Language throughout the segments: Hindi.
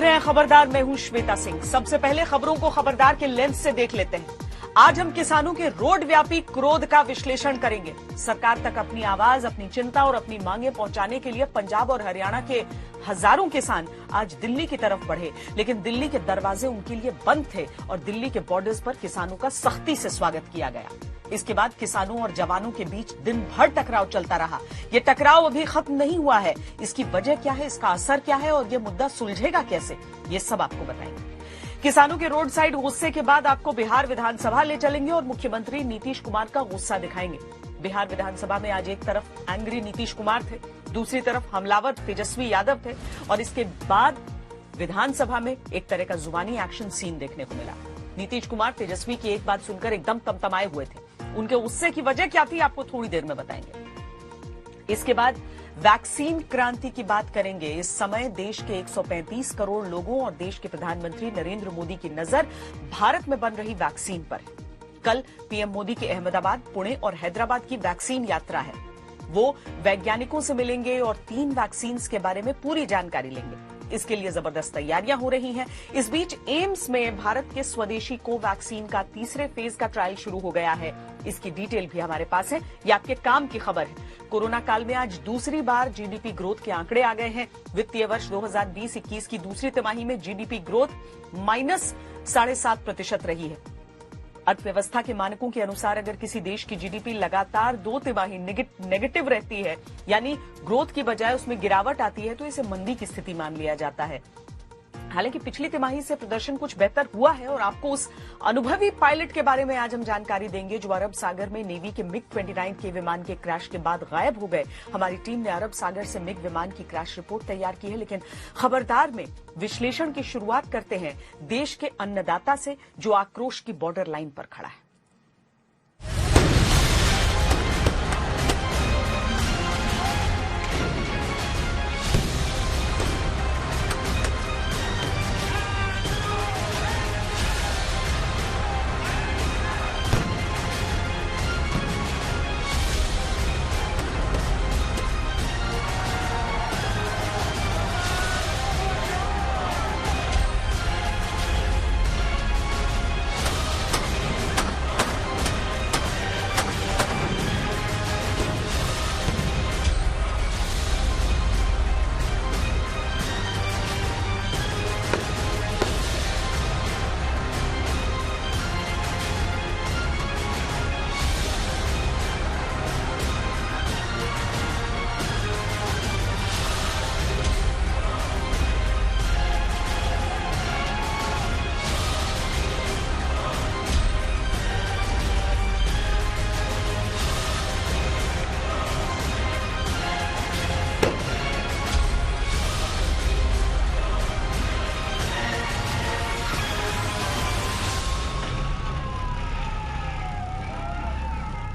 रहे हैं खबरदार, मैं हूं श्वेता सिंह। सबसे पहले खबरों को खबरदार के लेंस से देख लेते हैं। आज हम किसानों के रोड व्यापी क्रोध का विश्लेषण करेंगे। सरकार तक अपनी आवाज, अपनी चिंता और अपनी मांगे पहुंचाने के लिए पंजाब और हरियाणा के हजारों किसान आज दिल्ली की तरफ बढ़े, लेकिन दिल्ली के दरवाजे उनके लिए बंद थे और दिल्ली के बॉर्डर्स पर किसानों का सख्ती से स्वागत किया गया। इसके बाद किसानों और जवानों के बीच दिन भर टकराव चलता रहा। ये टकराव अभी खत्म नहीं हुआ है। इसकी वजह क्या है, इसका असर क्या है और ये मुद्दा सुलझेगा कैसे, ये सब आपको बताएंगे। किसानों के रोड साइड गुस्से के बाद आपको बिहार विधानसभा ले चलेंगे और मुख्यमंत्री नीतीश कुमार का गुस्सा दिखाएंगे। बिहार विधानसभा में आज एक तरफ एंग्री नीतीश कुमार थे, दूसरी तरफ हमलावर तेजस्वी यादव थे और इसके बाद विधानसभा में एक तरह का जुबानी एक्शन सीन देखने को मिला। नीतीश कुमार तेजस्वी की एक बात सुनकर एकदम तमतमाए हुए थे। उनके गुस्से की वजह क्या थी, आपको थोड़ी देर में बताएंगे। इसके बाद वैक्सीन क्रांति की बात करेंगे। इस समय देश के 135 करोड़ लोगों और देश के प्रधानमंत्री नरेंद्र मोदी की नजर भारत में बन रही वैक्सीन पर है। कल पीएम मोदी की अहमदाबाद, पुणे और हैदराबाद की वैक्सीन यात्रा है। वो वैज्ञानिकों से मिलेंगे और 3 वैक्सीन के बारे में पूरी जानकारी लेंगे। इसके लिए जबरदस्त तैयारियां हो रही हैं। इस बीच एम्स में भारत के स्वदेशी कोवैक्सीन का तीसरे फेज का ट्रायल शुरू हो गया है। इसकी डिटेल भी हमारे पास है, ये आपके काम की खबर है। कोरोना काल में आज दूसरी बार जीडीपी ग्रोथ के आंकड़े आ गए हैं। वित्तीय वर्ष 2020-21 की दूसरी तिमाही में जीडीपी ग्रोथ -7.5% रही है। अर्थव्यवस्था के मानकों के अनुसार अगर किसी देश की जीडीपी लगातार 2 तिमाही नेगेटिव रहती है, यानी ग्रोथ की बजाय उसमें गिरावट आती है, तो इसे मंदी की स्थिति मान लिया जाता है। हालांकि पिछली तिमाही से प्रदर्शन कुछ बेहतर हुआ है और आपको उस अनुभवी पायलट के बारे में आज हम जानकारी देंगे जो अरब सागर में नेवी के मिग-29 के विमान के क्रैश के बाद गायब हो गए। हमारी टीम ने अरब सागर से मिग विमान की क्रैश रिपोर्ट तैयार की है, लेकिन खबरदार में विश्लेषण की शुरुआत करते हैं देश के अन्नदाता से जो आक्रोश की बॉर्डर लाइन पर खड़ा है।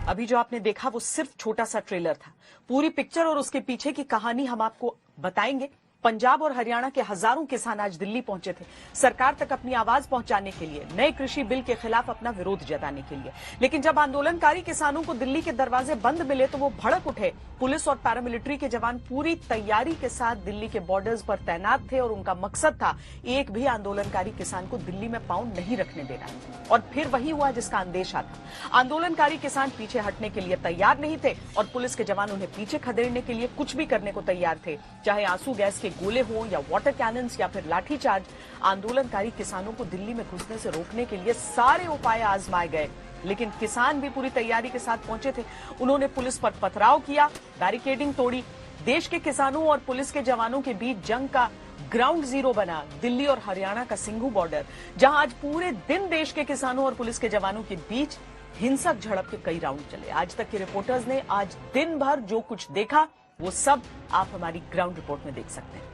अभी जो आपने देखा वो सिर्फ छोटा सा ट्रेलर था। पूरी पिक्चर और उसके पीछे की कहानी हम आपको बताएंगे। पंजाब और हरियाणा के हजारों किसान आज दिल्ली पहुंचे थे सरकार तक अपनी आवाज पहुंचाने के लिए, नए कृषि बिल के खिलाफ अपना विरोध जताने के लिए। लेकिन जब आंदोलनकारी किसानों को दिल्ली के दरवाजे बंद मिले तो वो भड़क उठे। पुलिस और पैरामिलिट्री के जवान पूरी तैयारी के साथ दिल्ली के बॉर्डर्स पर तैनात थे और उनका मकसद था एक भी आंदोलनकारी किसान को दिल्ली में पांव नहीं रखने देना। और फिर वही हुआ जिसका अंदेशा था। आंदोलनकारी किसान पीछे हटने के लिए तैयार नहीं थे और पुलिस के जवान उन्हें पीछे खदेड़ने के लिए कुछ भी करने को तैयार थे, चाहे आंसू गैस के गोले हो या वाटर कैनन्स या फिर लाठीचार्ज। आंदोलनकारी किसानों को दिल्ली में घुसने से रोकने के लिए सारे उपाय आजमाए गए, लेकिन किसान भी पूरी तैयारी के साथ पहुंचे थे। उन्होंने पुलिस पर पथराव किया, बैरिकेडिंग तोड़ी। देश के किसानों और पुलिस के जवानों के बीच जंग का ग्राउंड जीरो बना दिल्ली और हरियाणा का सिंघू बॉर्डर, जहां आज पूरे दिन देश के किसानों और पुलिस के जवानों के बीच हिंसक झड़प के कई राउंड चले। आज तक के रिपोर्टर्स ने आज दिन भर जो कुछ देखा वो सब आप हमारी ग्राउंड रिपोर्ट में देख सकते हैं।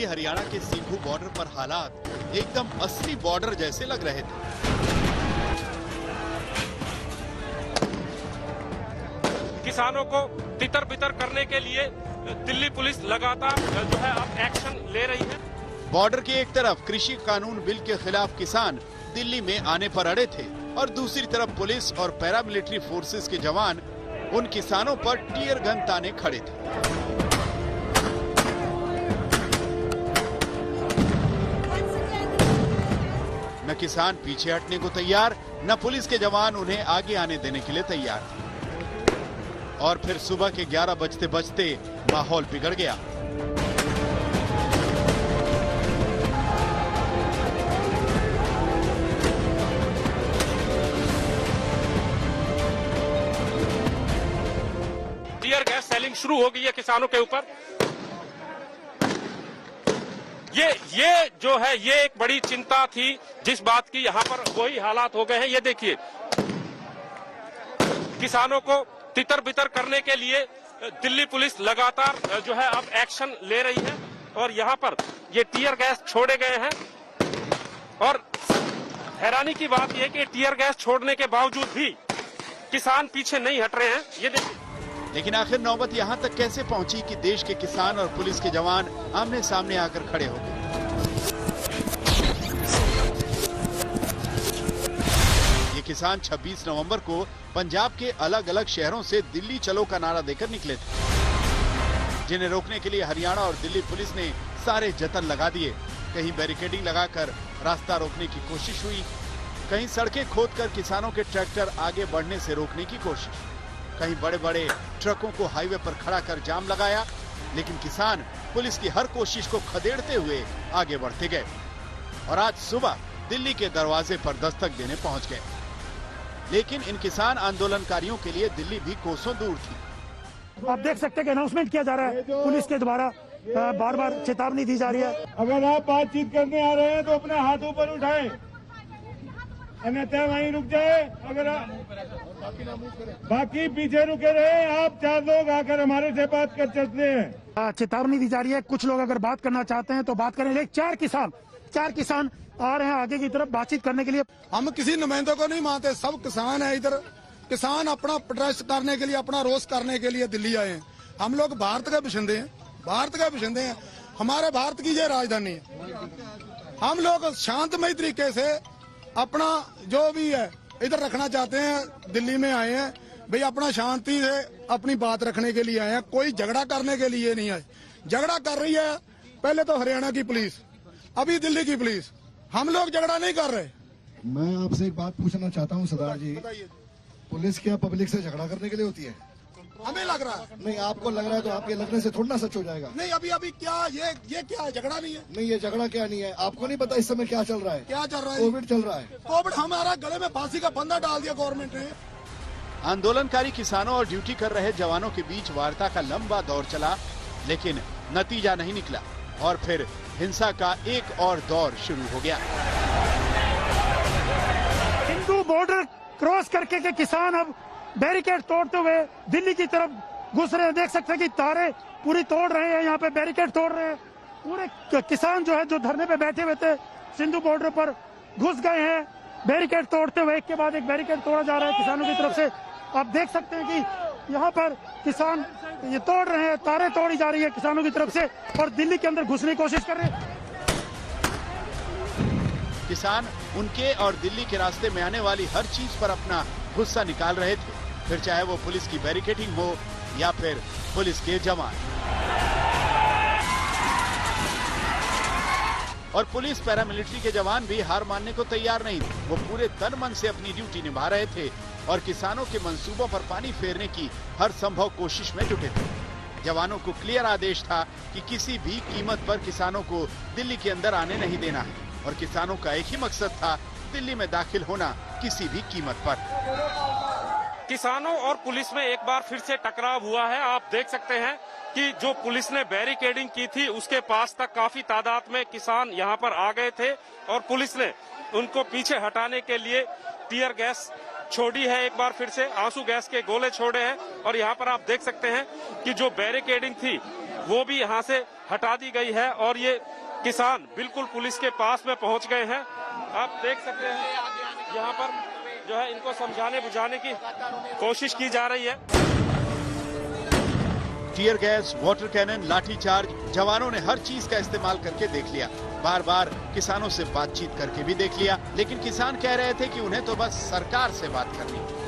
हरियाणा के सिंघू बॉर्डर पर हालात एकदम असली बॉर्डर जैसे लग रहे थे। किसानों को तितर बितर करने के लिए दिल्ली पुलिस लगातार जो है अब एक्शन ले रही है। बॉर्डर के एक तरफ कृषि कानून बिल के खिलाफ किसान दिल्ली में आने पर अड़े थे और दूसरी तरफ पुलिस और पैरामिलिट्री फोर्सेस के जवान उन किसानों पर टीयर गन ताने खड़े थे। न किसान पीछे हटने को तैयार, न पुलिस के जवान उन्हें आगे आने देने के लिए तैयार थे। और फिर सुबह के 11 बजते बजते माहौल बिगड़ गया। टीयर गैस सेलिंग शुरू हो गई है किसानों के ऊपर। ये जो है ये एक बड़ी चिंता थी जिस बात की यहाँ पर वही हालात हो गए हैं। ये देखिए किसानों को तितर बितर करने के लिए दिल्ली पुलिस लगातार जो है अब एक्शन ले रही है और यहाँ पर ये टीयर गैस छोड़े गए हैं। और हैरानी की बात यह कि टीयर गैस छोड़ने के बावजूद भी किसान पीछे नहीं हट रहे हैं। ये देखिए लेकिन आखिर नौबत यहाँ तक कैसे पहुंची कि देश के किसान और पुलिस के जवान आमने सामने आकर खड़े हो गए। ये किसान 26 नवंबर को पंजाब के अलग अलग शहरों से दिल्ली चलो का नारा देकर निकले थे, जिन्हें रोकने के लिए हरियाणा और दिल्ली पुलिस ने सारे जतन लगा दिए। कहीं बैरिकेडिंग लगाकर रास्ता रोकने की कोशिश हुई, कहीं सड़कें खोदकर किसानों के ट्रैक्टर आगे बढ़ने से रोकने की कोशिश, कहीं बड़े बड़े ट्रकों को हाईवे पर खड़ा कर जाम लगाया। लेकिन किसान पुलिस की हर कोशिश को खदेड़ते हुए आगे बढ़ते गए और आज सुबह दिल्ली के दरवाजे पर दस्तक देने पहुंच गए। लेकिन इन किसान आंदोलनकारियों के लिए दिल्ली भी कोसों दूर थी। आप देख सकते हैं कि अनाउंसमेंट किया जा रहा है पुलिस के द्वारा, बार बार चेतावनी दी जा रही है। अगर आप बातचीत करने आ रहे हैं तो अपने हाथ ऊपर उठाएं, अन्यथा वहीं रुक जाए। अगर बाकी पीछे रुके रहे, आप 4 लोग आकर हमारे से बात कर सकते हैं। चेतावनी दी जा रही है, कुछ लोग अगर बात करना चाहते हैं तो बात करें। लेकिन चार किसान आ रहे हैं आगे की तरफ बातचीत करने के लिए। हम किसी नुमाइंदों को नहीं मानते, सब किसान है इधर। किसान अपना प्रोटेस्ट करने के लिए, अपना रोष करने के लिए दिल्ली आए हैं। हम लोग भारत के बशिंदे हैं, भारत के बशिंदे हैं। हमारे भारत की ये राजधानी है। हम लोग शांतमय तरीके से अपना जो भी है इधर रखना चाहते हैं। दिल्ली में आए हैं भाई, अपना शांति से अपनी बात रखने के लिए आए हैं, कोई झगड़ा करने के लिए नहीं आए। झगड़ा कर रही है पहले तो हरियाणा की पुलिस, अभी दिल्ली की पुलिस। हम लोग झगड़ा नहीं कर रहे। मैं आपसे एक बात पूछना चाहता हूं सरदार जी, पुलिस क्या पब्लिक से झगड़ा करने के लिए होती है? हमें लग रहा है। नहीं, आपको लग रहा है तो आपके लगने से थोड़ा ना सच हो जाएगा। नहीं, अभी क्या ये क्या है? झगड़ा नहीं है। नहीं, ये झगड़ा क्या नहीं है? आपको नहीं पता इस समय क्या चल रहा है? क्या चल रहा है? कोविड चल रहा है। कोविड हमारा गले में फांसी का फंदा डाल दिया गवर्नमेंट ने। आंदोलनकारी किसानों और ड्यूटी कर रहे जवानों के बीच वार्ता का लंबा दौर चला, लेकिन नतीजा नहीं निकला और फिर हिंसा का एक और दौर शुरू हो गया। सिंधु बॉर्डर क्रॉस करके के किसान अब बैरिकेड तोड़ते हुए दिल्ली की तरफ घुस रहे हैं। देख सकते हैं कि तारे पूरी तोड़ रहे हैं, यहाँ पे बैरिकेड तोड़ रहे हैं। पूरे किसान जो है जो धरने पे बैठे हुए थे सिंधु बॉर्डर पर घुस गए हैं बैरिकेड तोड़ते हुए। एक के बाद एक बैरिकेड तोड़ा जा रहा है किसानों की तरफ से। आप देख सकते हैं कि यहाँ पर किसान ये तोड़ रहे हैं, तारे तोड़ी जा रही है किसानों की तरफ से और दिल्ली के अंदर घुसने की कोशिश कर रहे हैं। किसान उनके और दिल्ली के रास्ते में आने वाली हर चीज पर अपना गुस्सा निकाल रहे थे, फिर चाहे वो पुलिस की बैरिकेडिंग हो या फिर पुलिस के जवान। और पुलिस पैरामिलिट्री के जवान भी हार मानने को तैयार नहीं थे। वो पूरे तन मन से अपनी ड्यूटी निभा रहे थे और किसानों के मंसूबों पर पानी फेरने की हर संभव कोशिश में जुटे थे। जवानों को क्लियर आदेश था कि किसी भी कीमत पर किसानों को दिल्ली के अंदर आने नहीं देना है और किसानों का एक ही मकसद था, दिल्ली में दाखिल होना किसी भी कीमत पर। किसानों और पुलिस में एक बार फिर से टकराव हुआ है। आप देख सकते हैं कि जो पुलिस ने बैरिकेडिंग की थी उसके पास तक काफी तादाद में किसान यहां पर आ गए थे और पुलिस ने उनको पीछे हटाने के लिए टीयर गैस छोड़ी है। एक बार फिर से आंसू गैस के गोले छोड़े हैं और यहाँ पर आप देख सकते हैं कि जो बैरिकेडिंग थी वो भी यहाँ से हटा दी गई है और ये किसान बिल्कुल पुलिस के पास में पहुंच गए हैं। आप देख सकते हैं यहाँ पर जो है इनको समझाने बुझाने की कोशिश की जा रही है। Tear gas, water cannon, lathicharge, जवानों ने हर चीज का इस्तेमाल करके देख लिया। बार बार किसानों से बातचीत करके भी देख लिया, लेकिन किसान कह रहे थे कि उन्हें तो बस सरकार से बात करनी है।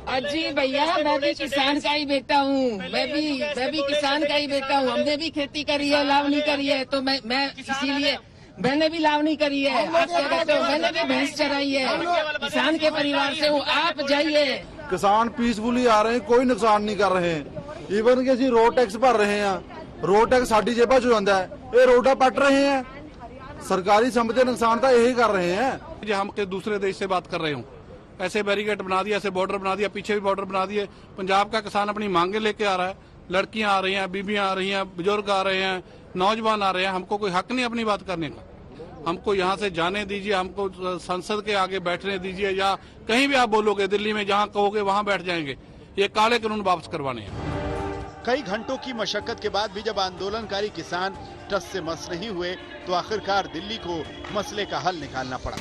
अजी भैया, मैं भी किसान का ही बेटा हूँ, मैं भी किसान का ही बेटा हूँ। हमने भी खेती करी है, लावनी करी है, तो मैं इसीलिए मैंने भी लावनी करी है। आप क्या कहते हो? मैंने भी भैंस चराई है, किसान के परिवार से हूँ। आप जाइए। किसान पीसफुली आ रहे हैं, कोई नुकसान नहीं कर रहे हैं। ਈਵਨ ਕਿ ਅਸੀਂ रोड टैक्स भर रहे हैं, रोड टैक्स साडी जेबा च जाता है, ये रोडा पट रहे हैं। सरकारी संपत्ति नुकसान तो यही कर रहे हैं। हम के दूसरे देश से बात कर रहे हूँ, ऐसे बैरिकेड बना दिया, ऐसे बॉर्डर बना दिया, पीछे भी बॉर्डर बना दिए। पंजाब का किसान अपनी मांगे लेके आ रहा है, लड़कियां आ रही हैं, बीबियां आ रही हैं, बुजुर्ग आ रहे हैं, नौजवान आ रहे हैं। हमको कोई हक नहीं अपनी बात करने का। हमको यहाँ से जाने दीजिए, हमको संसद के आगे बैठने दीजिए, या कहीं भी आप बोलोगे, दिल्ली में जहाँ कहोगे वहाँ बैठ जाएंगे। ये काले कानून वापस करवाने हैं। कई घंटों की मशक्कत के बाद भी जब आंदोलनकारी किसान टस से मस नहीं हुए, तो आखिरकार दिल्ली को मसले का हल निकालना पड़ा।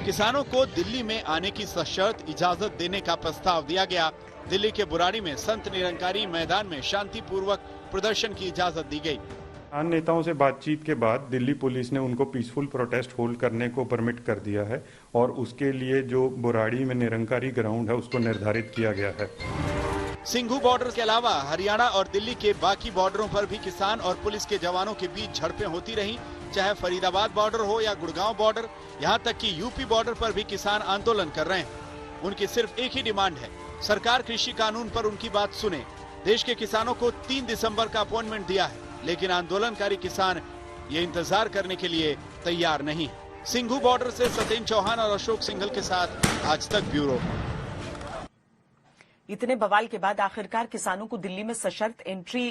किसानों को दिल्ली में आने की सशर्त इजाजत देने का प्रस्ताव दिया गया। दिल्ली के बुराड़ी में संत निरंकारी मैदान में शांतिपूर्वक प्रदर्शन की इजाजत दी गई। किसान नेताओं से बातचीत के बाद दिल्ली पुलिस ने उनको पीसफुल प्रोटेस्ट होल्ड करने को परमिट कर दिया है, और उसके लिए जो बुराड़ी में निरंकारी ग्राउंड है उसको निर्धारित किया गया है। सिंघू बॉर्डर के अलावा हरियाणा और दिल्ली के बाकी बॉर्डरों पर भी किसान और पुलिस के जवानों के बीच झड़पें होती रहीं, चाहे फरीदाबाद बॉर्डर हो या गुड़गांव बॉर्डर, यहाँ तक कि यूपी बॉर्डर पर भी किसान आंदोलन कर रहे हैं। उनकी सिर्फ एक ही डिमांड है, सरकार कृषि कानून पर उनकी बात सुने। देश के किसानों को 3 दिसंबर का अपॉइंटमेंट दिया है, लेकिन आंदोलनकारी किसान ये इंतजार करने के लिए तैयार नहीं। सिंघू बॉर्डर से सत्येंद्र चौहान और अशोक सिंघल के साथ आज तक ब्यूरो। इतने बवाल के बाद आखिरकार किसानों को दिल्ली में सशर्त एंट्री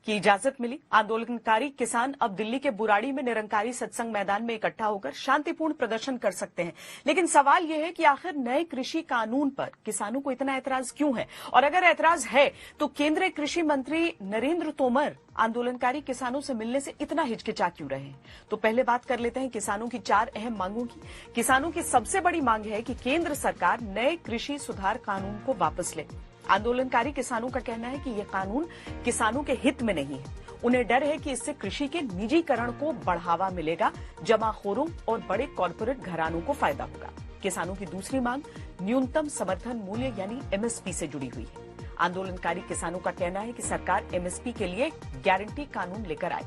की इजाजत मिली। आंदोलनकारी किसान अब दिल्ली के बुराड़ी में निरंकारी सत्संग मैदान में इकट्ठा होकर शांतिपूर्ण प्रदर्शन कर सकते हैं। लेकिन सवाल यह है कि आखिर नए कृषि कानून पर किसानों को इतना ऐतराज क्यों है, और अगर ऐतराज है तो केंद्रीय कृषि मंत्री नरेंद्र तोमर आंदोलनकारी किसानों से मिलने से इतना हिचकिचा क्यों रहे हैं। तो पहले बात कर लेते हैं किसानों की 4 अहम मांगों की। किसानों की सबसे बड़ी मांग है कि केंद्र सरकार नए कृषि सुधार कानून को वापस ले। आंदोलनकारी किसानों का कहना है कि यह कानून किसानों के हित में नहीं है। उन्हें डर है कि इससे कृषि के निजीकरण को बढ़ावा मिलेगा, जमाखोरों और बड़े कॉर्पोरेट घरानों को फायदा होगा। किसानों की दूसरी मांग न्यूनतम समर्थन मूल्य यानी एमएसपी से जुड़ी हुई है। आंदोलनकारी किसानों का कहना है कि सरकार एमएसपी के लिए गारंटी कानून लेकर आए।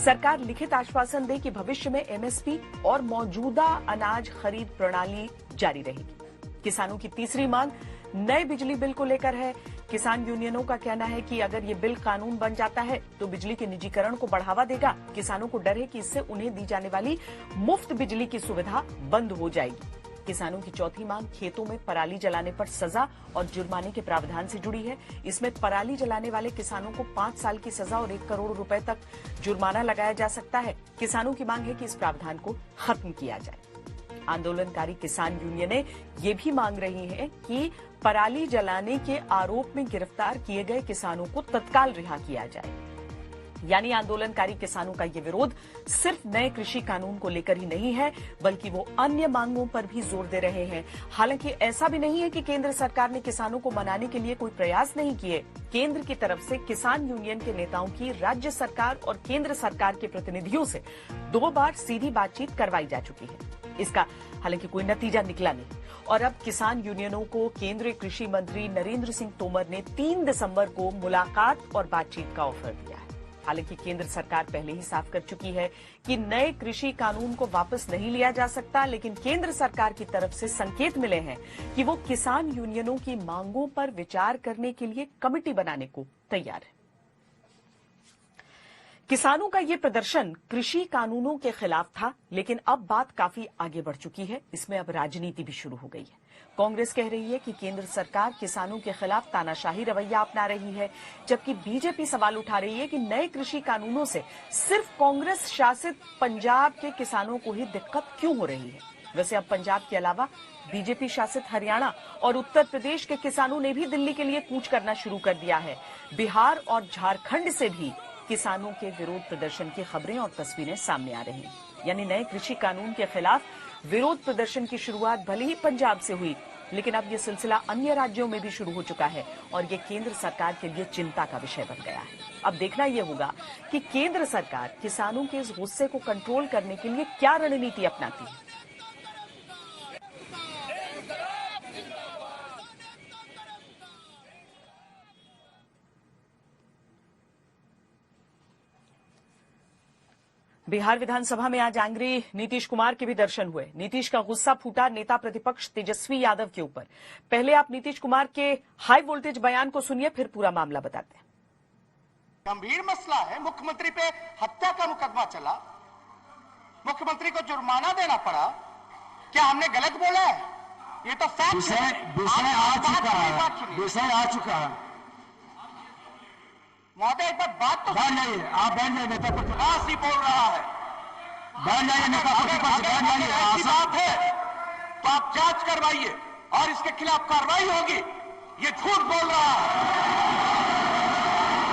सरकार लिखित आश्वासन दे कि भविष्य में एमएसपी और मौजूदा अनाज खरीद प्रणाली जारी रहेगी। किसानों की तीसरी मांग नए बिजली बिल को लेकर है। किसान यूनियनों का कहना है कि अगर ये बिल कानून बन जाता है तो बिजली के निजीकरण को बढ़ावा देगा। किसानों को डर है कि इससे उन्हें दी जाने वाली मुफ्त बिजली की सुविधा बंद हो जाएगी। किसानों की चौथी मांग खेतों में पराली जलाने पर सजा और जुर्माने के प्रावधान से जुड़ी है। इसमें पराली जलाने वाले किसानों को 5 साल की सजा और 1 करोड़ रुपए तक जुर्माना लगाया जा सकता है। किसानों की मांग है कि इस प्रावधान को खत्म किया जाए। आंदोलनकारी किसान यूनियनें ये भी मांग रही हैं कि पराली जलाने के आरोप में गिरफ्तार किए गए किसानों को तत्काल रिहा किया जाए। यानी आंदोलनकारी किसानों का ये विरोध सिर्फ नए कृषि कानून को लेकर ही नहीं है, बल्कि वो अन्य मांगों पर भी जोर दे रहे हैं। हालांकि ऐसा भी नहीं है कि केंद्र सरकार ने किसानों को मनाने के लिए कोई प्रयास नहीं किए। केंद्र की तरफ से किसान यूनियन के नेताओं की राज्य सरकार और केंद्र सरकार के प्रतिनिधियों से 2 बार सीधी बातचीत करवाई जा चुकी है। इसका हालांकि कोई नतीजा निकला नहीं और अब किसान यूनियनों को केंद्रीय कृषि मंत्री नरेंद्र सिंह तोमर ने 3 दिसंबर को मुलाकात और बातचीत का ऑफर दिया है। हालांकि केंद्र सरकार पहले ही साफ कर चुकी है कि नए कृषि कानून को वापस नहीं लिया जा सकता, लेकिन केंद्र सरकार की तरफ से संकेत मिले हैं कि वो किसान यूनियनों की मांगों पर विचार करने के लिए कमेटी बनाने को तैयार है। किसानों का ये प्रदर्शन कृषि कानूनों के खिलाफ था, लेकिन अब बात काफी आगे बढ़ चुकी है। इसमें अब राजनीति भी शुरू हो गई है। कांग्रेस कह रही है कि केंद्र सरकार किसानों के खिलाफ तानाशाही रवैया अपना रही है, जबकि बीजेपी सवाल उठा रही है कि नए कृषि कानूनों से सिर्फ कांग्रेस शासित पंजाब के किसानों को ही दिक्कत क्यों हो रही है। वैसे अब पंजाब के अलावा बीजेपी शासित हरियाणा और उत्तर प्रदेश के किसानों ने भी दिल्ली के लिए कूच करना शुरू कर दिया है। बिहार और झारखंड से भी किसानों के विरोध प्रदर्शन की खबरें और तस्वीरें सामने आ रही हैं। यानी नए कृषि कानून के खिलाफ विरोध प्रदर्शन की शुरुआत भले ही पंजाब से हुई, लेकिन अब ये सिलसिला अन्य राज्यों में भी शुरू हो चुका है और ये केंद्र सरकार के लिए चिंता का विषय बन गया है। अब देखना यह होगा कि केंद्र सरकार किसानों के इस गुस्से को कंट्रोल करने के लिए क्या रणनीति अपनाती है। बिहार विधानसभा में आज एंग्री नीतीश कुमार के भी दर्शन हुए। नीतीश का गुस्सा फूटा नेता प्रतिपक्ष तेजस्वी यादव के ऊपर। पहले आप नीतीश कुमार के हाई वोल्टेज बयान को सुनिए, फिर पूरा मामला बताते हैं। गंभीर मसला है, मुख्यमंत्री पे हत्या का मुकदमा चला, मुख्यमंत्री को जुर्माना देना पड़ा। क्या हमने गलत बोला है? ये तो फैक्ट है, विषय आ चुका है। महोदय एक बार बात तो बैठ जाइए, आप बैठ जाइए। नेता प्रतिपक्ष ही बोल रहा है, बैठ जाइए। नेता प्रतिपक्ष बैठ जाइए। ऐसी बात है तो आप जांच करवाइए और इसके खिलाफ कार्रवाई होगी। ये झूठ बोल रहा है,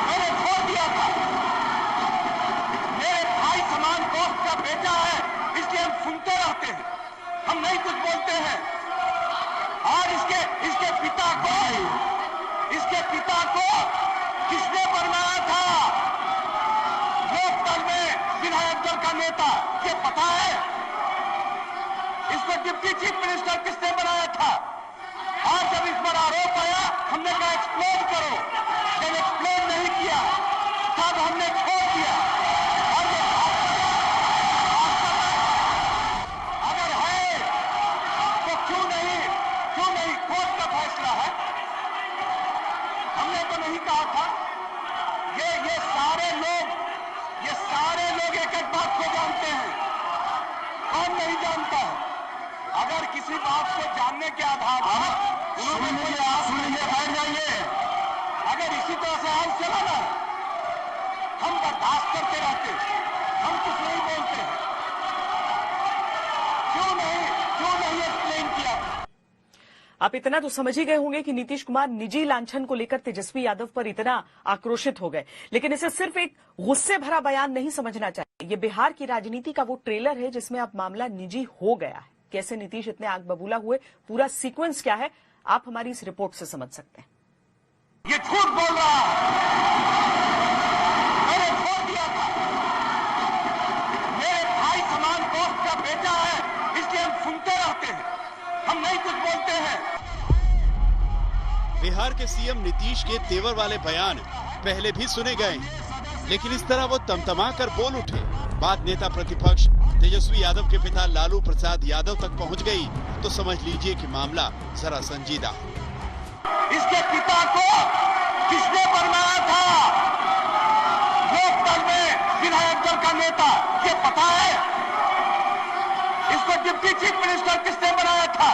मैंने छोड़ दिया था। मेरे भाई समान दोस्त का बेटा है, इसलिए हम सुनते रहते हैं, हम नहीं कुछ बोलते हैं। और इसके पिता को किसने बनवाया था? लोकदल में विधायक दल का नेता, ये पता है? इसको डिप्टी चीफ मिनिस्टर किसने बनाया था? और जब इस पर आरोप आया, हमने कहा एक्सप्लोर करो। जब एक्सप्लोर नहीं किया तब हमने छोड़ दिया। और ये अगर है तो क्यों नहीं? कोर्ट का फैसला है, हमने तो नहीं कहा था। ये सारे लोग एक एक बात को जानते हैं, कौन नहीं जानता है? अगर किसी बात को जानने के आधार पर उन्होंने बैठ जाइए। अगर इसी तरह से हाल चला ना, हम बर्दाश्त करते रहते, हम कुछ नहीं बोलते। क्यों नहीं एक्सप्लेन किया? आप इतना तो समझ ही गए होंगे कि नीतीश कुमार निजी लांछन को लेकर तेजस्वी यादव पर इतना आक्रोशित हो गए, लेकिन इसे सिर्फ एक गुस्से भरा बयान नहीं समझना चाहिए। ये बिहार की राजनीति का वो ट्रेलर है जिसमें अब मामला निजी हो गया है। कैसे नीतीश इतने आग बबूला हुए, पूरा सीक्वेंस क्या है, आप हमारी इस रिपोर्ट से समझ सकते हैं। ये झूठ बोल रहा है, मैंने छोड़ दिया था। मेरे भाई समान दोस्त का बेटा है, इसलिए हम सुनते रहते हैं, हम नहीं कुछ बोलते हैं। बिहार के सीएम नीतीश के तेवर वाले बयान पहले भी सुने गए, लेकिन इस तरह वो तमतमा कर बोल उठे, बात नेता प्रतिपक्ष तेजस्वी यादव के पिता लालू प्रसाद यादव तक पहुंच गई, तो समझ लीजिए कि मामला जरा संजीदा। इसके पिता को किसने बनवाया था? लोकदल में विधायक दल का नेता, ये पता है? इसको डिप्टी चीफ मिनिस्टर किसने बनाया था?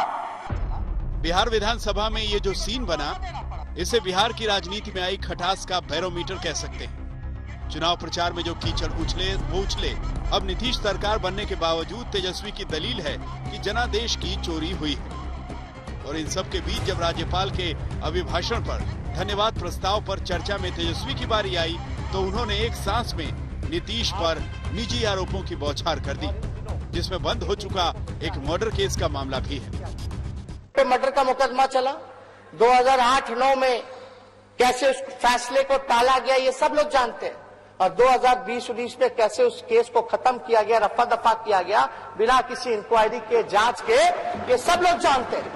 बिहार विधानसभा में ये जो सीन बना, इसे बिहार की राजनीति में आई खटास का बैरोमीटर कह सकते हैं। चुनाव प्रचार में जो कीचड़ उछले, अब नीतीश सरकार बनने के बावजूद तेजस्वी की दलील है कि जनादेश की चोरी हुई है। और इन सब के बीच जब राज्यपाल के अभिभाषण पर धन्यवाद प्रस्ताव पर चर्चा में तेजस्वी की बारी आई, तो उन्होंने एक सांस में नीतीश पर निजी आरोपों की बौछार कर दी, जिसमें बंद हो चुका एक मर्डर केस का मामला भी है। मर्डर का मुकदमा चला 2008-9 में, कैसे उस फैसले को टाला गया ये सब लोग जानते हैं। और 2020-19 में कैसे उस केस को खत्म किया गया, रफा दफा किया गया बिना किसी इंक्वायरी के, जांच के, ये सब लोग जानते हैं।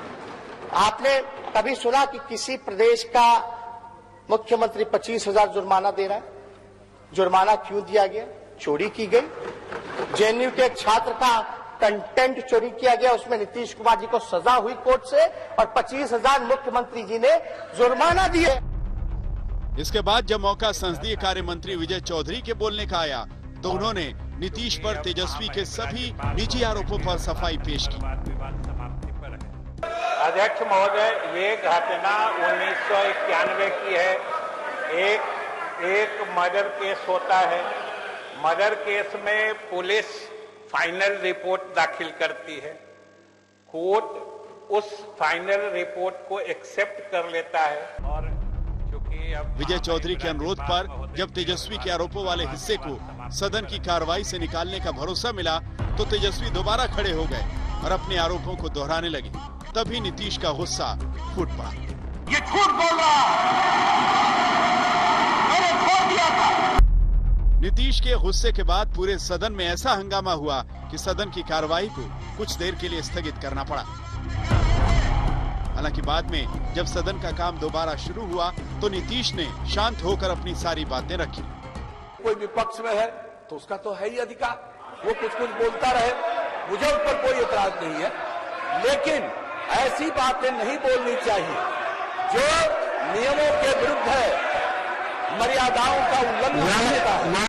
आपने कभी सुना कि किसी प्रदेश का मुख्यमंत्री 25,000 जुर्माना दे रहा है? जुर्माना क्यों दिया गया? चोरी की गई। जेएनयू के एक छात्र का कंटेंट चोरी किया गया, उसमें नीतीश कुमार जी को सजा हुई कोर्ट से, और 25,000 मुख्यमंत्री जी ने जुर्माना दिए। इसके बाद जब मौका संसदीय कार्य मंत्री विजय चौधरी के बोलने का आया, तो उन्होंने नीतीश पर तेजस्वी के सभी निजी आरोपों पर सफाई पेश की। अध्यक्ष महोदय, ये घटना 1991 की है। एक मर्डर केस होता है। मर्डर केस में पुलिस फाइनल रिपोर्ट दाखिल करती है, कोर्ट उस फाइनल रिपोर्ट को एक्सेप्ट कर लेता है। और चूंकि अब विजय चौधरी के अनुरोध पर जब तेजस्वी के आरोपों वाले हिस्से को सदन की कार्रवाई से निकालने का भरोसा मिला, तो तेजस्वी दोबारा खड़े हो गए और अपने आरोपों को दोहराने लगे। तभी नीतीश का गुस्सा फूट पड़ा। ये झूठ बोल रहा मैंने छोड़ दिया था। नीतीश के गुस्से के बाद पूरे सदन में ऐसा हंगामा हुआ कि सदन की कार्रवाई को कुछ देर के लिए स्थगित करना पड़ा। हालांकि बाद में जब सदन का काम दोबारा शुरू हुआ तो नीतीश ने शांत होकर अपनी सारी बातें रखी। कोई विपक्ष में है तो उसका तो है ही अधिकार, वो कुछ बोलता रहे, मुझे उस पर कोई एतराज नहीं है, लेकिन ऐसी बातें नहीं बोलनी चाहिए जो नियमों के विरुद्ध है, मर्यादाओं का उल्लंघन करता है।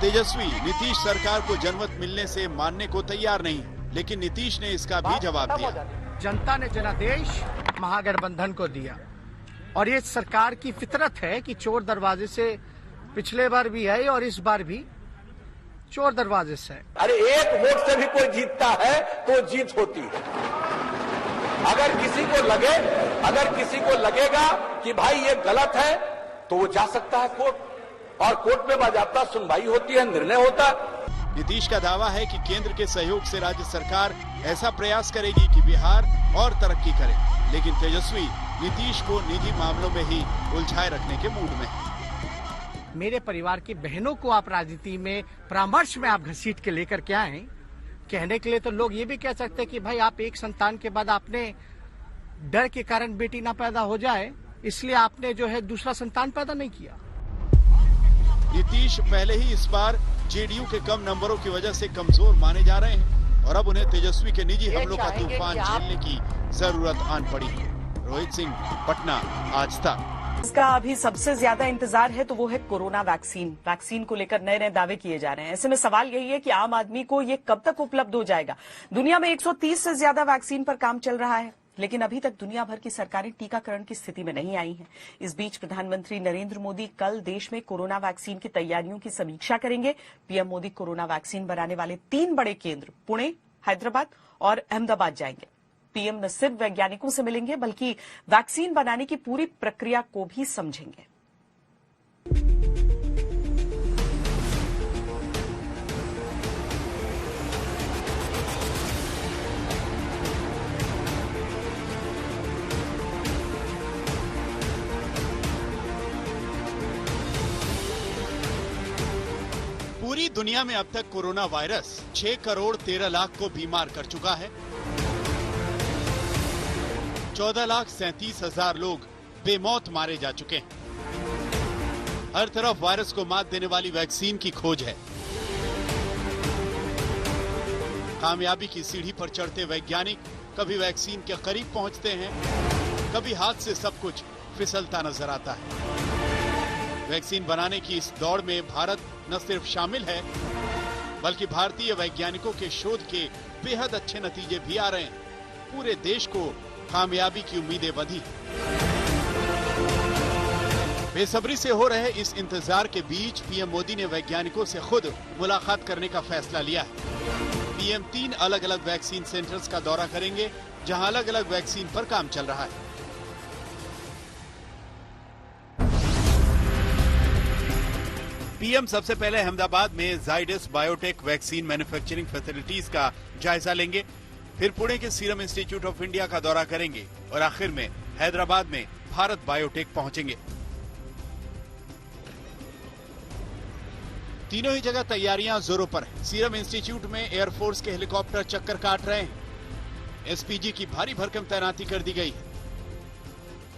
तेजस्वी नीतीश सरकार को जनमत मिलने से मानने को तैयार नहीं, लेकिन नीतीश ने इसका भी जवाब दिया। जनता ने जनादेश महागठबंधन को दिया और ये सरकार की फितरत है कि चोर दरवाजे से पिछले बार भी है और इस बार भी चोर दरवाजे से। अरे एक वोट से भी कोई जीतता है तो जीत होती है। अगर किसी को लगेगा कि भाई ये गलत है तो वो जा सकता है कोर्ट और कोर्ट में बाजाबता सुनवाई होती है, निर्णय होता है। नीतीश का दावा है कि केंद्र के सहयोग से राज्य सरकार ऐसा प्रयास करेगी कि बिहार और तरक्की करे, लेकिन तेजस्वी नीतीश को निजी मामलों में ही उलझाए रखने के मूड में है। मेरे परिवार की बहनों को आप राजनीति में परामर्श में आप घसीट के लेकर के आए, कहने के लिए तो लोग ये भी कह सकते हैं कि भाई आप एक संतान के बाद आपने डर के कारण बेटी ना पैदा हो जाए इसलिए आपने जो है दूसरा संतान पैदा नहीं किया। नीतीश पहले ही इस बार जेडीयू के कम नंबरों की वजह से कमजोर माने जा रहे हैं और अब उन्हें तेजस्वी के निजी हमलों का तूफान झेलने की जरूरत आन पड़ी है। रोहित सिंह, पटना, आज तक। इसका अभी सबसे ज्यादा इंतजार है तो वो है कोरोना वैक्सीन। वैक्सीन को लेकर नए नए दावे किए जा रहे हैं। ऐसे में सवाल यही है कि आम आदमी को ये कब तक उपलब्ध हो जाएगा। दुनिया में 130 से ज्यादा वैक्सीन पर काम चल रहा है, लेकिन अभी तक दुनिया भर की सरकारें टीकाकरण की स्थिति में नहीं आई हैं। इस बीच प्रधानमंत्री नरेंद्र मोदी कल देश में कोरोना वैक्सीन की तैयारियों की समीक्षा करेंगे। पीएम मोदी कोरोना वैक्सीन बनाने वाले 3 बड़े केंद्र पुणे, हैदराबाद और अहमदाबाद जाएंगे। पीएम न सिर्फ वैज्ञानिकों से मिलेंगे बल्कि वैक्सीन बनाने की पूरी प्रक्रिया को भी समझेंगे। पूरी दुनिया में अब तक कोरोना वायरस 6 करोड़ 13 लाख को बीमार कर चुका है। 14,37,000 लोग बेमौत मारे जा चुके हैं। हर तरफ वायरस को मात देने वाली वैक्सीन की खोज है। कामयाबी की सीढ़ी पर चढ़ते वैज्ञानिक कभी वैक्सीन के करीब पहुंचते हैं, कभी हाथ से सब कुछ फिसलता नजर आता है। वैक्सीन बनाने की इस दौड़ में भारत न सिर्फ शामिल है बल्कि भारतीय वैज्ञानिकों के शोध के बेहद अच्छे नतीजे भी आ रहे हैं। पूरे देश को कामयाबी की उम्मीदें बंधी। बेसब्री से हो रहे इस इंतजार के बीच पीएम मोदी ने वैज्ञानिकों से खुद मुलाकात करने का फैसला लिया है। पीएम 3 अलग अलग वैक्सीन सेंटर्स का दौरा करेंगे जहां अलग अलग वैक्सीन पर काम चल रहा है। पीएम सबसे पहले अहमदाबाद में Zydus biotech vaccine manufacturing facilities का जायजा लेंगे, फिर पुणे के सीरम इंस्टीट्यूट ऑफ इंडिया का दौरा करेंगे और आखिर में हैदराबाद में भारत बायोटेक पहुंचेंगे। तीनों ही जगह तैयारियां जोरों पर हैं। सीरम इंस्टीट्यूट में एयरफोर्स के हेलीकॉप्टर चक्कर काट रहे हैं। एसपीजी की भारी भरकम तैनाती कर दी गई है।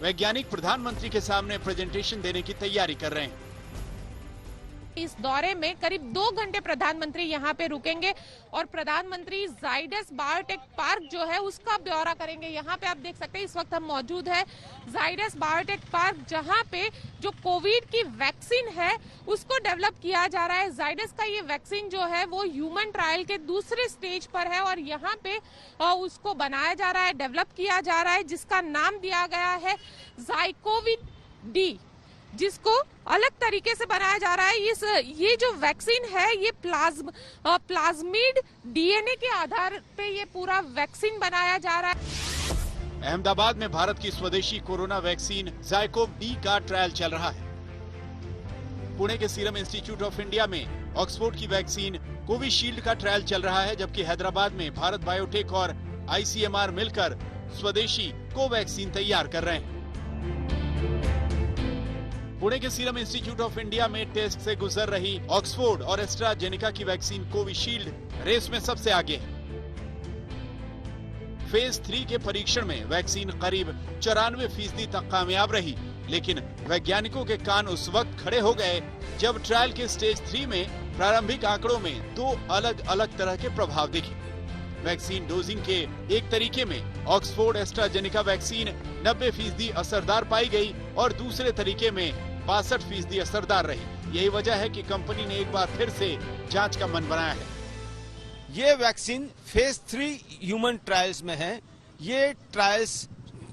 वैज्ञानिक प्रधानमंत्री के सामने प्रेजेंटेशन देने की तैयारी कर रहे हैं। इस दौरे में करीब 2 घंटे प्रधानमंत्री यहाँ पे रुकेंगे और प्रधानमंत्री जाइडस बायोटेक पार्क जो है उसका ब्यौरा करेंगे। यहाँ पे आप देख सकते हैं इस वक्त हम मौजूद है जाइडस बायोटेक पार्क, जहाँ पे जो कोविड की वैक्सीन है उसको डेवलप किया जा रहा है। जाइडस का ये वैक्सीन जो है वो ह्यूमन ट्रायल के दूसरे स्टेज पर है और यहाँ पे उसको बनाया जा रहा है, डेवलप किया जा रहा है, जिसका नाम दिया गया है ज़ाइकोवी-डी, जिसको अलग तरीके से बनाया जा रहा है। ये जो वैक्सीन है ये प्लाज्मिड डीएनए के आधार पे ये पूरा वैक्सीन बनाया जा रहा है। अहमदाबाद में भारत की स्वदेशी कोरोना वैक्सीन ज़ाइकोव-डी का ट्रायल चल रहा है। पुणे के सीरम इंस्टीट्यूट ऑफ इंडिया में ऑक्सफोर्ड की वैक्सीन कोविशील्ड का ट्रायल चल रहा है, जबकि हैदराबाद में भारत बायोटेक और ICMR मिलकर स्वदेशी कोवैक्सीन तैयार कर रहे हैं। पुणे के सीरम इंस्टीट्यूट ऑफ इंडिया में टेस्ट से गुजर रही ऑक्सफोर्ड और एस्ट्राजेनेका की वैक्सीन कोविशील्ड रेस में सबसे आगे है। फेज 3 के परीक्षण में वैक्सीन करीब 94% तक कामयाब रही, लेकिन वैज्ञानिकों के कान उस वक्त खड़े हो गए जब ट्रायल के स्टेज 3 में प्रारंभिक आंकड़ों में 2 अलग अलग तरह के प्रभाव दिखे। वैक्सीन डोजिंग के एक तरीके में ऑक्सफोर्ड एस्ट्राजेनेका वैक्सीन 90% असरदार पाई गई और दूसरे तरीके में 62% असरदार रही। यही वजह है कि कंपनी ने एक बार फिर से जांच का मन बनाया है। ये वैक्सीन फेज 3 ह्यूमन ट्रायल्स में है। ये ट्रायल्स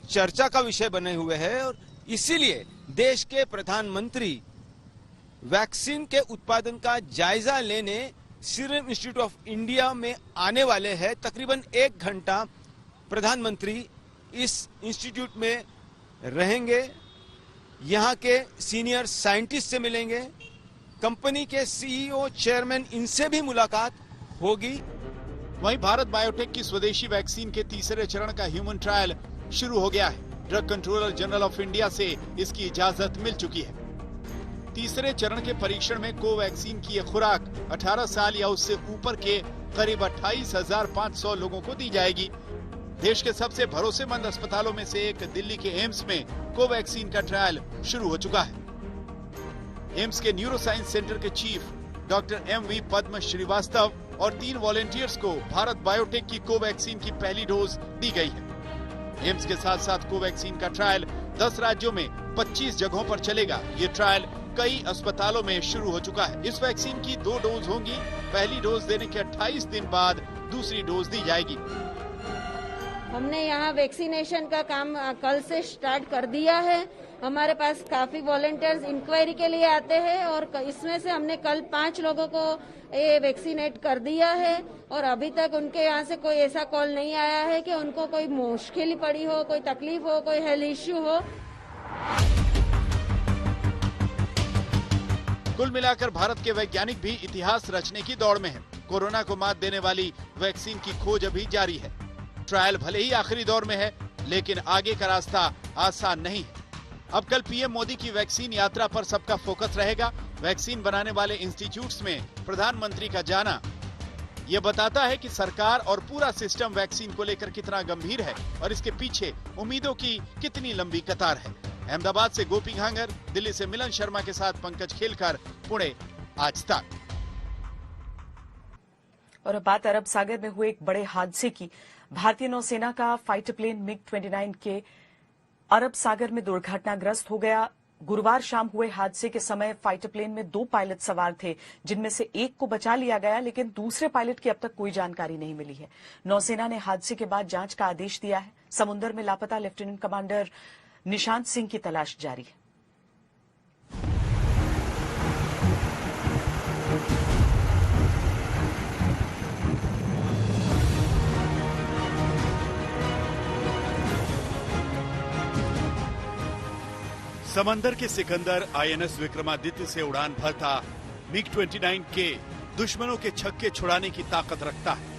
चर्चा का विषय बने हुए हैं और इसीलिए देश के प्रधानमंत्री वैक्सीन के उत्पादन का जायजा लेने सीरम इंस्टीट्यूट ऑफ इंडिया में आने वाले हैं। तकरीबन 1 घंटा प्रधानमंत्री इस इंस्टीट्यूट में रहेंगे, यहाँ के सीनियर साइंटिस्ट से मिलेंगे, कंपनी के CEO, चेयरमैन, इनसे भी मुलाकात होगी। वहीं भारत बायोटेक की स्वदेशी वैक्सीन के तीसरे चरण का ह्यूमन ट्रायल शुरू हो गया है। Drug controller general of India से इसकी इजाजत मिल चुकी है। तीसरे चरण के परीक्षण में कोवैक्सीन की यह खुराक 18 साल या उससे ऊपर के करीब 28,500 लोगों को दी जाएगी। देश के सबसे भरोसेमंद अस्पतालों में से एक दिल्ली के एम्स में कोवैक्सीन का ट्रायल शुरू हो चुका है। एम्स के न्यूरोसाइंस सेंटर के चीफ डॉक्टर MV पद्म श्रीवास्तव और 3 वॉलेंटियर्स को भारत बायोटेक की कोवैक्सीन की पहली डोज दी गई है। एम्स के साथ साथ कोवैक्सीन का ट्रायल 10 राज्यों में 25 जगहों पर चलेगा। ये ट्रायल कई अस्पतालों में शुरू हो चुका है। इस वैक्सीन की 2 डोज होंगी। पहली डोज देने के 28 दिन बाद दूसरी डोज दी जाएगी। हमने यहाँ वैक्सीनेशन का काम कल से स्टार्ट कर दिया है। हमारे पास काफी वॉलंटियर्स इंक्वायरी के लिए आते हैं और इसमें से हमने कल 5 लोगों को ये वैक्सीनेट कर दिया है और अभी तक उनके यहाँ से कोई ऐसा कॉल नहीं आया है कि उनको कोई मुश्किल पड़ी हो, कोई तकलीफ हो, कोई हेल्थ इश्यू हो। कुल मिलाकर भारत के वैज्ञानिक भी इतिहास रचने की दौड़ में हैं। कोरोना को मात देने वाली वैक्सीन की खोज अभी जारी है। ट्रायल भले ही आखिरी दौर में है, लेकिन आगे का रास्ता आसान नहीं है। अब कल PM मोदी की वैक्सीन यात्रा पर सबका फोकस रहेगा। वैक्सीन बनाने वाले इंस्टीट्यूट्स में प्रधानमंत्री का जाना ये बताता है कि सरकार और पूरा सिस्टम वैक्सीन को लेकर कितना गंभीर है और इसके पीछे उम्मीदों की कितनी लंबी कतार है। अहमदाबाद से गोपी घांगर, दिल्ली से मिलन शर्मा के साथ पंकज खेलकर, पुणे, आज तक। और अब बात अरब सागर में हुए एक बड़े हादसे की। भारतीय नौसेना का फाइटर प्लेन MiG-29 के अरब सागर में दुर्घटनाग्रस्त हो गया। गुरुवार शाम हुए हादसे के समय फाइटर प्लेन में 2 पायलट सवार थे, जिनमें से एक को बचा लिया गया, लेकिन दूसरे पायलट की अब तक कोई जानकारी नहीं मिली है। नौसेना ने हादसे के बाद जांच का आदेश दिया है। समुद्र में लापता लेफ्टिनेंट कमांडर निशांत सिंह की तलाश जारी है। समंदर के सिकंदर INS विक्रमादित्य से उड़ान भरता MiG-29 के दुश्मनों के छक्के छुड़ाने की ताकत रखता है।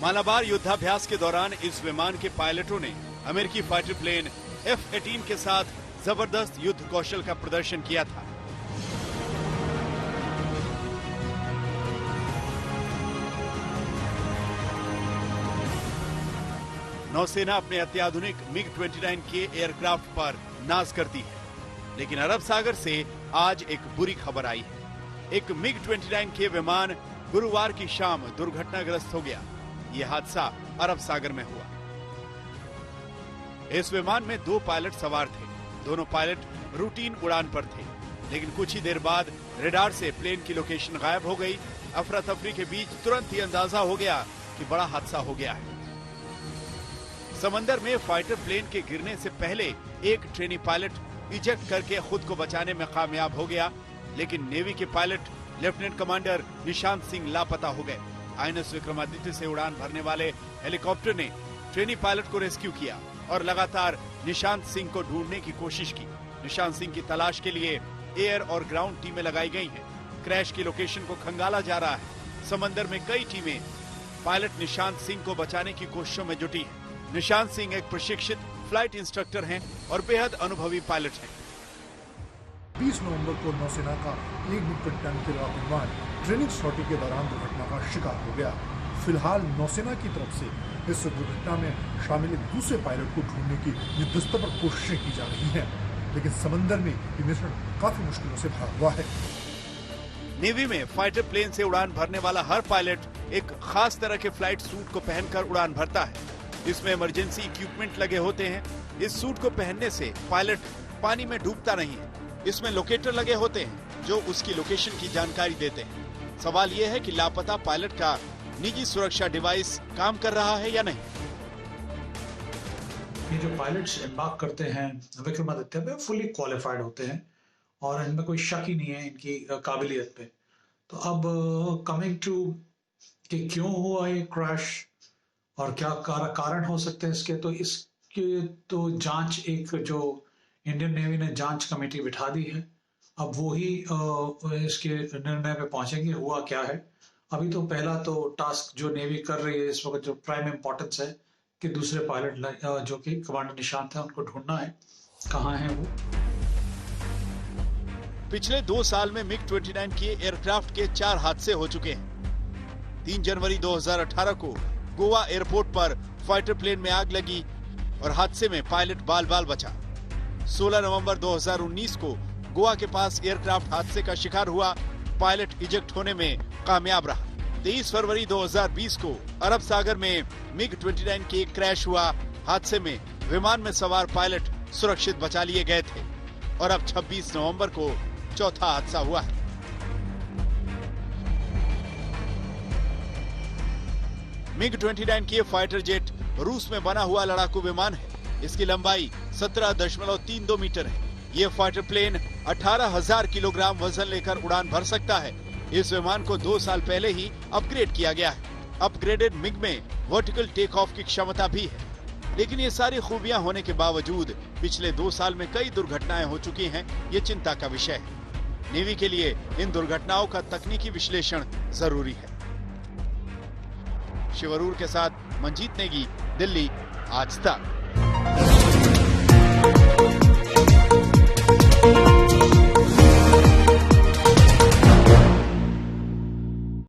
मालाबार युद्धाभ्यास के दौरान इस विमान के पायलटों ने अमेरिकी फाइटर प्लेन F-18 के साथ जबरदस्त युद्ध कौशल का प्रदर्शन किया था। नौसेना अपने अत्याधुनिक MiG-29 के एयरक्राफ्ट पर नाज करती है, लेकिन अरब सागर से आज एक बुरी खबर आई है। एक MiG-29 के विमान गुरुवार की शाम दुर्घटनाग्रस्त हो गया। यह हादसा अरब सागर में हुआ। इस विमान में 2 पायलट सवार थे। दोनों पायलट रूटीन उड़ान पर थे, लेकिन कुछ ही देर बाद रेडार से प्लेन की लोकेशन गायब हो गई। अफरा तफरी के बीच तुरंत ही अंदाजा हो गया कि बड़ा हादसा हो गया है। समंदर में फाइटर प्लेन के गिरने से पहले एक ट्रेनी पायलट इजेक्ट करके खुद को बचाने में कामयाब हो गया, लेकिन नेवी के pilot lieutenant commander Nishant Singh लापता हो गए। INS विक्रमादित्य से उड़ान भरने वाले हेलीकॉप्टर ने ट्रेनी पायलट को रेस्क्यू किया और लगातार निशांत सिंह को ढूंढने की कोशिश की। निशांत सिंह की तलाश के लिए एयर और ग्राउंड टीमें लगाई गई हैं। क्रैश की लोकेशन को खंगाला जा रहा है। समंदर में कई टीमें पायलट निशांत सिंह को बचाने की कोशिशों में जुटी हैं। निशांत सिंह एक प्रशिक्षित फ्लाइट इंस्ट्रक्टर हैं और बेहद अनुभवी पायलट हैं। 20 नवंबर को नौसेना का एक MiG-29 के विमान ट्रेनिंग सॉर्टी के दौरान दुर्घटना का शिकार हो गया। फिलहाल नौसेना की तरफ से इस दुर्घटना में शामिल एक दूसरे पायलट को ढूंढने की युद्धस्तर पर कोशिशें की जा रही हैं, लेकिन समंदर में ये मिशन काफी मुश्किलों से भरा हुआ है। नेवी में फाइटर प्लेन से उड़ान भरने वाला हर पायलट एक खास तरह के फ्लाइट सूट को पहनकर उड़ान भरता है। इसमें इमरजेंसी इक्विपमेंट लगे होते हैं। इस सूट को पहनने से पायलट पानी में डूबता नहीं है। इसमें लोकेटर लगे होते हैं जो उसकी लोकेशन की जानकारी देते हैं। सवाल यह है कि लापता पायलट का निजी सुरक्षा डिवाइस काम कर रहा है या नहीं। ये जो पायलट्स एम्बार्क करते हैं विक्रमादित्य पे फुली क्वालिफाइड होते हैं और इनमें कोई शक ही नहीं है इनकी काबिलियत पे। तो अब कमिंग टू कि क्यों हुआ ये क्रैश और क्या कारण हो सकते हैं इसके, तो इसके तो जांच एक जो इंडियन नेवी ने जांच कमेटी बिठा दी है। अब वो ही इसके निर्णय पे पहुंचेंगे हुआ क्या है। अभी तो पहला तो टास्क जो नेवी कर रही है इस वक्त जो प्राइम इंपॉर्टेंस है कि दूसरे पायलट जो कि कमांडर निशांत है उनको ढूंढना है, कहाँ है वो। पिछले 2 साल में MiG-29 के एयरक्राफ्ट के 4 हादसे हो चुके हैं। 3 जनवरी 2018 को गोवा एयरपोर्ट पर फाइटर प्लेन में आग लगी और हादसे में पायलट बाल-बाल बचा। 16 नवंबर 2019 को गोवा के पास एयरक्राफ्ट हादसे का शिकार हुआ, पायलट इजेक्ट होने में कामयाब रहा। 23 फरवरी 2020 को अरब सागर में MiG-29 के क्रैश हुआ। हादसे में विमान में सवार पायलट सुरक्षित बचा लिए गए थे और अब 26 नवंबर को चौथा हादसा हुआ है। MiG-29 की फाइटर जेट रूस में बना हुआ लड़ाकू विमान है। इसकी लंबाई 17.32 मीटर है। ये फाइटर प्लेन 18,000 किलोग्राम वजन लेकर उड़ान भर सकता है। इस विमान को 2 साल पहले ही अपग्रेड किया गया है। अपग्रेडेड मिग में वर्टिकल टेक ऑफ की क्षमता भी है, लेकिन ये सारी खूबियां होने के बावजूद पिछले 2 साल में कई दुर्घटनाएं हो चुकी हैं। ये चिंता का विषय है। नेवी के लिए इन दुर्घटनाओं का तकनीकी विश्लेषण जरूरी है। शिवरूर के साथ मंजीत नेगी, दिल्ली, आज तक।